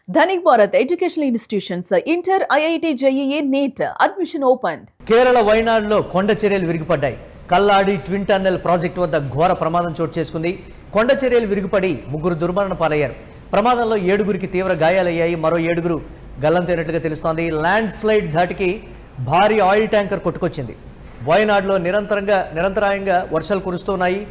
Dhanik Bharat Educational Institutions, Inter, IIT, JEE, NEET, admission opened. Kerala వైనాడులో కొండ చర్యలు విరిగిపడ్డాయి. కల్లాడి twin tunnel project వద్ద ఘోర ప్రమాదం చోటు చేసుకుంది. కొండ చర్యలు విరిగిపడి ముగ్గురు దుర్మరణ పాలయ్యారు. ప్రమాదంలో 7గురికి తీవ్ర గాయాలయ్యాయి. మరో 7గురు గల్లంతైనట్లుగా తెలుస్తోంది. ల్యాండ్ స్లైడ్ ధాటికి భారీ ఆయిల్ ట్యాంకర్ కొట్టుకొచ్చింది. వయనాడులో నిరంతరాయంగా వర్షాలు కురుస్తున్నాయి.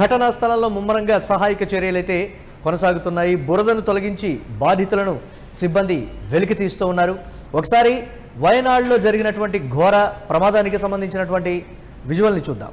ఘటనా స్థలంలో ముమ్మరంగా సహాయక చర్యలైతే కొనసాగుతున్నాయి. బురదను తొలగించి బాధితులను సిబ్బంది వెలికి తీస్తూ ఉన్నారు. ఒకసారి వయనాడులో జరిగినటువంటి ఘోర ప్రమాదానికి సంబంధించినటువంటి విజువల్ని చూద్దాం.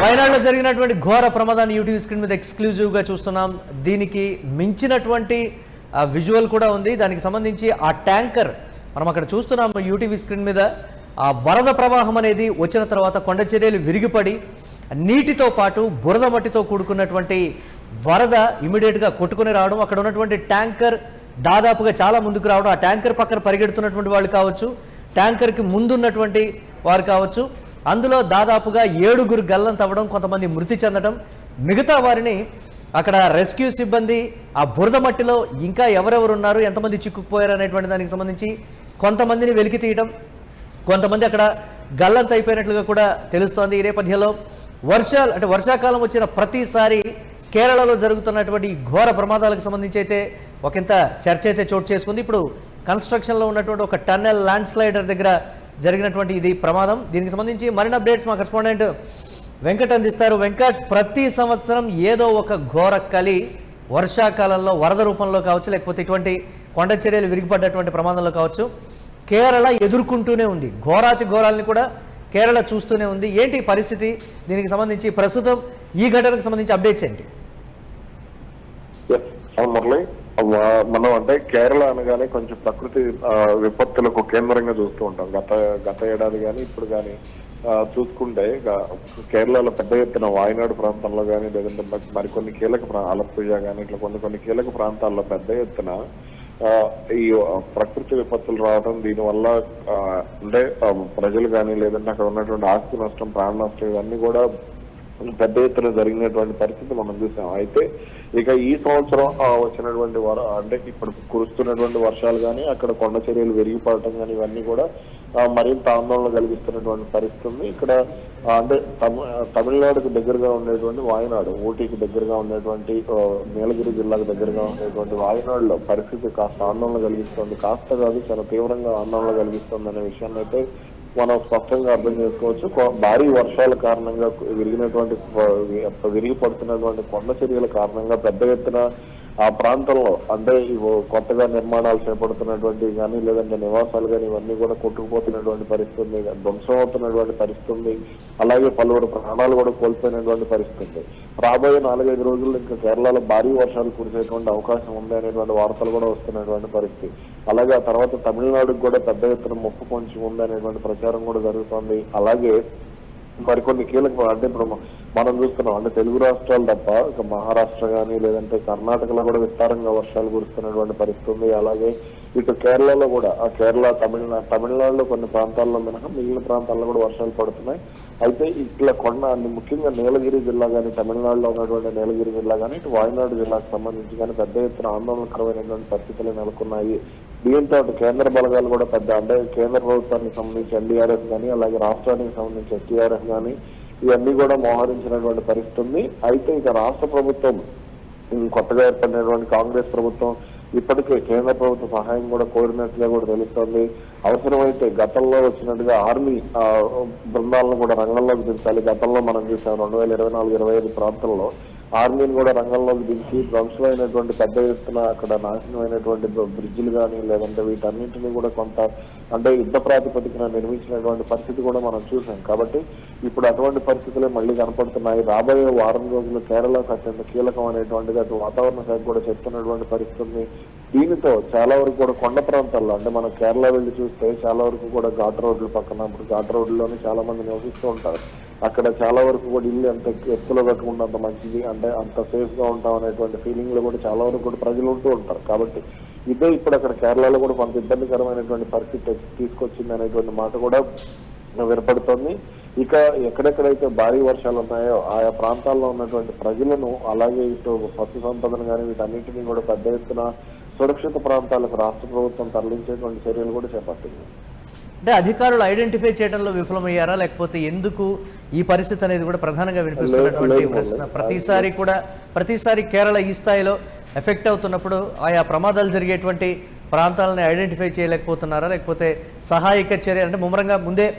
వయనాడులో జరిగినటువంటి ఘోర ప్రమాదాన్ని యూటీవీ స్క్రీన్ మీద ఎక్స్క్లూజివ్గా చూస్తున్నాం. దీనికి మించినటువంటి విజువల్ కూడా ఉంది. దానికి సంబంధించి ఆ ట్యాంకర్ మనం అక్కడ చూస్తున్నాం యూటీవీ స్క్రీన్ మీద. ఆ వరద ప్రవాహం అనేది వచ్చిన తర్వాత కొండ చర్యలు విరిగిపడి నీటితో పాటు బురద మట్టితో కూడుకున్నటువంటి వరద ఇమీడియట్గా కొట్టుకుని రావడం, అక్కడ ఉన్నటువంటి ట్యాంకర్ దాదాపుగా చాలా ముందుకు రావడం, ఆ ట్యాంకర్ పక్కన పరిగెడుతున్నటువంటి వాళ్ళు కావచ్చు, ట్యాంకర్కి ముందున్నటువంటి వారు కావచ్చు, అందులో దాదాపుగా 7గురు గల్లంతవ్వడం, కొంతమంది మృతి చెందడం, మిగతా వారిని అక్కడ రెస్క్యూ సిబ్బంది ఆ బురద మట్టిలో ఇంకా ఎవరెవరు ఉన్నారు, ఎంతమంది చిక్కుకుపోయారు అనేటువంటి దానికి సంబంధించి కొంతమందిని వెలికి తీయడం, కొంతమంది అక్కడ గల్లంత అయిపోయినట్లుగా కూడా తెలుస్తోంది. ఈ నేపథ్యంలో వర్షాకాలం వచ్చిన ప్రతిసారి కేరళలో జరుగుతున్నటువంటి ఘోర ప్రమాదాలకు సంబంధించి అయితే ఒకంత చర్చ అయితే చోటు చేసుకుంది. ఇప్పుడు కన్స్ట్రక్షన్లో ఉన్నటువంటి ఒక టన్నెల్ ల్యాండ్ స్లైడర్ దగ్గర జరిగినటువంటి ఇది ప్రమాదం. దీనికి సంబంధించి మరిన్ని అప్డేట్స్ మా కరెస్పాండెంట్ వెంకట్ అందిస్తారు. వెంకట్, ప్రతి సంవత్సరం ఏదో ఒక ఘోర కలి వర్షాకాలంలో వరద రూపంలో కావచ్చు, లేకపోతే ఇటువంటి కొండ చర్యలు విరిగిపడ్డటువంటి ప్రమాదంలో కావచ్చు, కేరళ ఎదుర్కొంటూనే ఉంది. ఘోరాతి ఘోరాలని కూడా కేరళ చూస్తూనే ఉంది. ఏంటి పరిస్థితి? దీనికి సంబంధించి ప్రస్తుతం ఈ ఘటనకు సంబంధించి అప్డేట్స్ ఏంటి? మురళి, మనం అంటే కేరళ అనగానే కొంచెం ప్రకృతి విపత్తులకు కేంద్రంగా చూస్తూ ఉంటాం. గత ఏడాది కానీ ఇప్పుడు కానీ చూసుకుంటే కేరళలో పెద్ద ఎత్తున వాయనాడు ప్రాంతంలో కానీ, లేదంటే మరికొన్ని కీలక ఆలప్పుజ కానీ ఇట్లా కొన్ని కీలక ప్రాంతాల్లో పెద్ద ఎత్తున ఈ ప్రకృతి విపత్తులు రావడం, దీనివల్ల అంటే ప్రజలు కానీ లేదంటే అక్కడ ఉన్నటువంటి ఆస్తి నష్టం, ప్రాణ నష్టం ఇవన్నీ కూడా పెద్ద ఎత్తున జరిగినటువంటి పరిస్థితి మనం చూసాం. అయితే ఇక ఈ సంవత్సరం వచ్చినటువంటి అంటే ఇప్పుడు కురుస్తున్నటువంటి వర్షాలు కానీ, అక్కడ కొండ చర్యలు విరిగిపడటం కానీ ఇవన్నీ కూడా మరింత ఆందోళన కలిగిస్తున్నటువంటి పరిస్థితి ఉంది. ఇక్కడ అంటే తమిళనాడుకు దగ్గరగా ఉండేటువంటి వాయనాడు, ఊటీకి దగ్గరగా ఉండేటువంటి నీలగిరి జిల్లాకు దగ్గరగా ఉండేటువంటి వాయనాడులో పరిస్థితి కాస్త ఆందోళన కలిగిస్తుంది. కాస్త కాదు, చాలా తీవ్రంగా ఆందోళన కలిగిస్తుంది అనే విషయాన్ని అయితే మనం స్పష్టంగా అర్థం చేసుకోవచ్చు. భారీ వర్షాల కారణంగా విరిగి పడుతున్నటువంటి కొండ చర్యల కారణంగా పెద్ద ఎత్తున ఆ ప్రాంతంలో అంటే కొత్తగా నిర్మాణాలు చేపడుతున్నటువంటి కానీ, లేదంటే నివాసాలు కానీ ఇవన్నీ కూడా కొట్టుకుపోతున్నటువంటి పరిస్థితి, ధ్వంసం అవుతున్నటువంటి పరిస్థితి, అలాగే పలువురు ప్రాణాలు కూడా కోల్పోయినటువంటి పరిస్థితి. రాబోయే 4-5 రోజుల్లో ఇంకా కేరళలో భారీ వర్షాలు కురిసేటువంటి అవకాశం ఉంది అనేటువంటి వార్తలు కూడా వస్తున్నటువంటి పరిస్థితి. అలాగే ఆ తర్వాత తమిళనాడుకు కూడా పెద్ద ఎత్తున ముప్పు పొంచి ఉంది అనేటువంటి ప్రచారం కూడా జరుగుతోంది. అలాగే మరికొన్ని కీలక అంటే ఇప్పుడు మనం చూస్తున్నాం అంటే తెలుగు రాష్ట్రాలు తప్ప ఇక మహారాష్ట్ర కానీ లేదంటే కర్ణాటకలో కూడా విస్తారంగా వర్షాలు కురుస్తున్నటువంటి పరిస్థితి ఉంది. అలాగే ఇటు కేరళలో కూడా తమిళనాడులో కొన్ని ప్రాంతాల్లో మినహా మిగిలిన ప్రాంతాల్లో కూడా వర్షాలు పడుతున్నాయి. అయితే ఇట్లా ముఖ్యంగా నీలగిరి జిల్లా కానీ, తమిళనాడులో ఉన్నటువంటి నీలగిరి జిల్లా కానీ, ఇటు వాయనాడు జిల్లాకు సంబంధించి కానీ పెద్ద ఎత్తున ఆందోళనకరమైనటువంటి పరిస్థితులు నెలకొన్నాయి. దీంతో కేంద్ర బలగాలు కూడా అంటే కేంద్ర ప్రభుత్వానికి సంబంధించి ఎన్డీఆర్ఎఫ్ కానీ, అలాగే రాష్ట్రానికి సంబంధించి ఎస్టీఆర్ఎఫ్ కానీ ఇవన్నీ కూడా మోహరించినటువంటి పరిస్థితి ఉంది. అయితే ఇక రాష్ట్ర ప్రభుత్వం, కొత్తగా ఏర్పడినటువంటి కాంగ్రెస్ ప్రభుత్వం ఇప్పటికే కేంద్ర ప్రభుత్వ సహాయం కూడా కోరినట్లుగా కూడా తెలుస్తోంది. అవసరమైతే గతంలో వచ్చినట్టుగా ఆర్మీ బృందాలను కూడా రంగంలోకి దించాలి. గతంలో మనం చూసాం 2024-25 ప్రాంతంలో ఆర్మీని కూడా రంగంలోకి దించి ధ్వంసమైనటువంటి పెద్ద ఎత్తున అక్కడ నాశనమైనటువంటి బ్రిడ్జిలు కానీ లేదంటే వీటన్నింటినీ కూడా కొంత అంటే యుద్ధ ప్రాతిపదికన నిర్మించినటువంటి పరిస్థితి కూడా మనం చూసాం. కాబట్టి ఇప్పుడు అటువంటి పరిస్థితులే మళ్ళీ కనపడుతున్నాయి. రాబోయే వారం రోజులు కేరళకు అత్యంత కీలకం అనేటువంటిది అటు వాతావరణ శాఖ కూడా చెప్తున్నటువంటి పరిస్థితి. దీనితో చాలా వరకు కూడా కొండ ప్రాంతాల్లో అంటే మనం కేరళ వెళ్ళి చూస్తే చాలా వరకు కూడా ఘాట్ రోడ్ల పక్కన ఇప్పుడు ఘాట్ రోడ్లోనే చాలా మంది నివసిస్తూ ఉంటారు. అక్కడ చాలా వరకు కూడా ఇల్లు ఎంత ఎత్తులో కట్టుకుంటే అంత మంచిది, అంటే అంత సేఫ్ గా ఉంటాం అనేటువంటి ఫీలింగ్ లో కూడా చాలా వరకు కూడా ప్రజలు ఉంటూ ఉంటారు. కాబట్టి ఇదే ఇప్పుడు అక్కడ కేరళలో కూడా కొంత ఇబ్బందికరమైనటువంటి పరిస్థితి తీసుకొచ్చింది అనేటువంటి మాట కూడా వినపడుతోంది. ఇక ఎక్కడెక్కడైతే భారీ వర్షాలు ఉన్నాయో ఆయా ప్రాంతాల్లో ఉన్నటువంటి ప్రజలను అలాగే ఇటు పశు సంపదను కానీ వీటన్నింటినీ కూడా పెద్ద ఎత్తున సురక్షిత ప్రాంతాలకు రాష్ట్ర ప్రభుత్వం తరలించేటువంటి చర్యలు కూడా చేపట్టింది. అంటే అధికారులు ఐడెంటిఫై చేయడంలో విఫలమయ్యారా, లేకపోతే ఎందుకు ఈ పరిస్థితి అనేది కూడా ప్రధానంగా వినిపిస్తున్నటువంటి ప్రశ్న. ప్రతిసారి కేరళ ఈ స్థాయిలో ఎఫెక్ట్ అవుతున్నప్పుడు ఆయా ప్రమాదాలు జరిగేటువంటి ప్రాంతాలని ఐడెంటిఫై చేయలేకపోతున్నారా, లేకపోతే సహాయక చర్య అంటే ముమ్మరంగా ముందే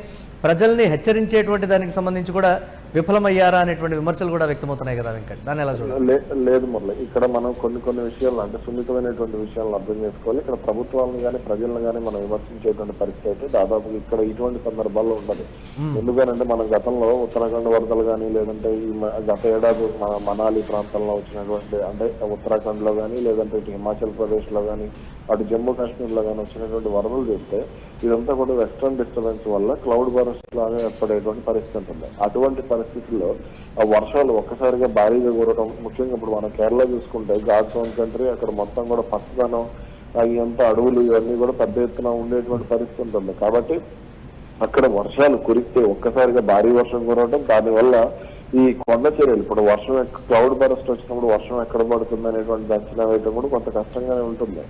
ప్రజల్ని హెచ్చరించేటువంటి దానికి సంబంధించి కూడా విఫలమయ్యారా అనేటువంటి విమర్శలు కూడా వ్యక్తమవుతున్నాయి కదా వెంకట్, దాన్ని ఎలా చూడాలి? లేదు మురళి, ఇక్కడ మనం కొన్ని విషయాలు అంటే సున్నితమైనటువంటి విషయాలను అర్థం చేసుకోవాలి. ఇక్కడ ప్రభుత్వాలను కానీ ప్రజలను కానీ మనం విమర్శించేటువంటి పరిస్థితి అయితే దాదాపు ఇక్కడ ఇటువంటి సందర్భాల్లో ఉండదు. ఎందుకనంటే మన గతంలో ఉత్తరాఖండ్ వరదలు కానీ లేదంటే ఈ గత ఏడాది మన మనాలి ప్రాంతంలో వచ్చినటువంటి అంటే ఉత్తరాఖండ్ లో కానీ లేదంటే ఇటు హిమాచల్ ప్రదేశ్ లో కానీ అటు జమ్మూ కాశ్మీర్ లో కానీ వచ్చినటువంటి వరదలు చూస్తే ఇదంతా కూడా వెస్ట్రన్ డిస్టర్బెన్స్ వల్ల క్లౌడ్ బరస్ట్ లాగా ఏర్పడేటువంటి పరిస్థితి ఉంటుంది. అటువంటి పరిస్థితుల్లో ఆ వర్షాలు ఒక్కసారిగా భారీగా కురవడం, ముఖ్యంగా ఇప్పుడు మనం కేరళ చూసుకుంటే ఘాట్ జోన్ కంట్రీ, అక్కడ మొత్తం కూడా పచ్చదనం అంతా అడవులు ఇవన్నీ కూడా పెద్ద ఎత్తున ఉండేటువంటి పరిస్థితి ఉంటుంది. కాబట్టి అక్కడ వర్షాలు కురిస్తే ఒక్కసారిగా భారీ వర్షం కురవడం, దానివల్ల ఈ కొండ చర్యలు ఇప్పుడు వర్షం క్లౌడ్ బరస్ట్ వచ్చినప్పుడు వర్షం ఎక్కడ పడుతుంది అనేటువంటి అంచనా వేయటం కూడా కొంత కష్టంగానే ఉంటుంది.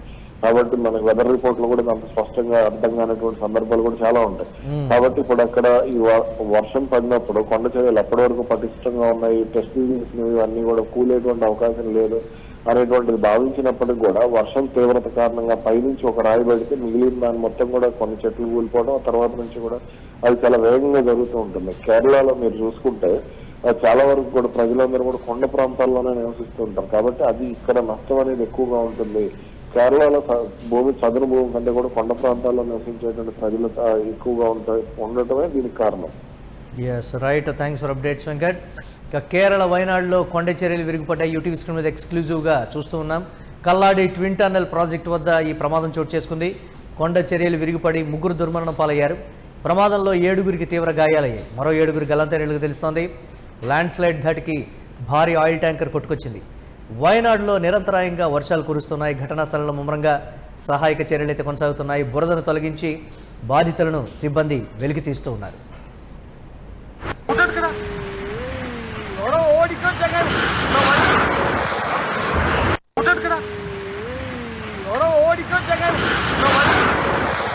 కాబట్టి మనకి వెదర్ రిపోర్ట్ లో కూడా అంత స్పష్టంగా అర్థం కానటువంటి సందర్భాలు కూడా చాలా ఉంటాయి. కాబట్టి ఇప్పుడు అక్కడ ఈ వర్షం పడినప్పుడు కొండ చర్యలు ఎప్పటి వరకు పటిష్టంగా ఉన్నాయి, టెస్ట్ ఇవన్నీ కూడా కూలేటువంటి అవకాశం లేదు అనేటువంటిది భావించినప్పటికీ కూడా వర్షం తీవ్రత కారణంగా పైనుంచి ఒక రాయి పడితే మిగిలిన దాని మొత్తం కూడా కొన్ని చెట్లు కూలిపోవడం, ఆ తర్వాత నుంచి కూడా అది చాలా వేగంగా జరుగుతూ ఉంటుంది. కేరళలో మీరు చూసుకుంటే చాలా వరకు కూడా ప్రజలందరూ కూడా కొండ ప్రాంతాల్లోనే నివసిస్తూ ఉంటారు. కాబట్టి అది ఇక్కడ నష్టం అనేది ఎక్కువగా ఉంటుంది. కేరళలో భూమి చదును భూమి కంటే కూడా కొండ ప్రాంతాల్లో నివసించేటువంటి ప్రజలు ఎక్కువగా ఉండటమే దీనికి కారణం. Yes right, thanks for updates Venkat. ఇక కేరళ వైనాడులో కొండ చర్యలు విరిగిపడ్డాయి. యూటీవీ స్క్రీన్ మీద ఎక్స్క్లూజివ్గా చూస్తూ ఉన్నాం. కల్లాడి ట్విన్ టన్నెల్ ప్రాజెక్టు వద్ద ఈ ప్రమాదం చోటు చేసుకుంది. కొండ చర్యలు విరిగిపడి 3 దుర్మరణం పాలయ్యారు. ప్రమాదంలో 7గురికి తీవ్ర గాయాలయ్యాయి. మరో 7గురు గల్లంతైనట్లుగా తెలుస్తోంది. ల్యాండ్ స్లైడ్ ధాటికి భారీ ఆయిల్ ట్యాంకర్ కొట్టుకొచ్చింది. వయనాడులో నిరంతరాయంగా వర్షాలు కురుస్తున్నాయి. ఘటనా స్థలంలో ముమ్మరంగా సహాయక చర్యలు అయితే కొనసాగుతున్నాయి. బురదను తొలగించి బాధితులను సిబ్బంది వెలికి తీస్తూ ఉన్నారు. ఓడికో జగన్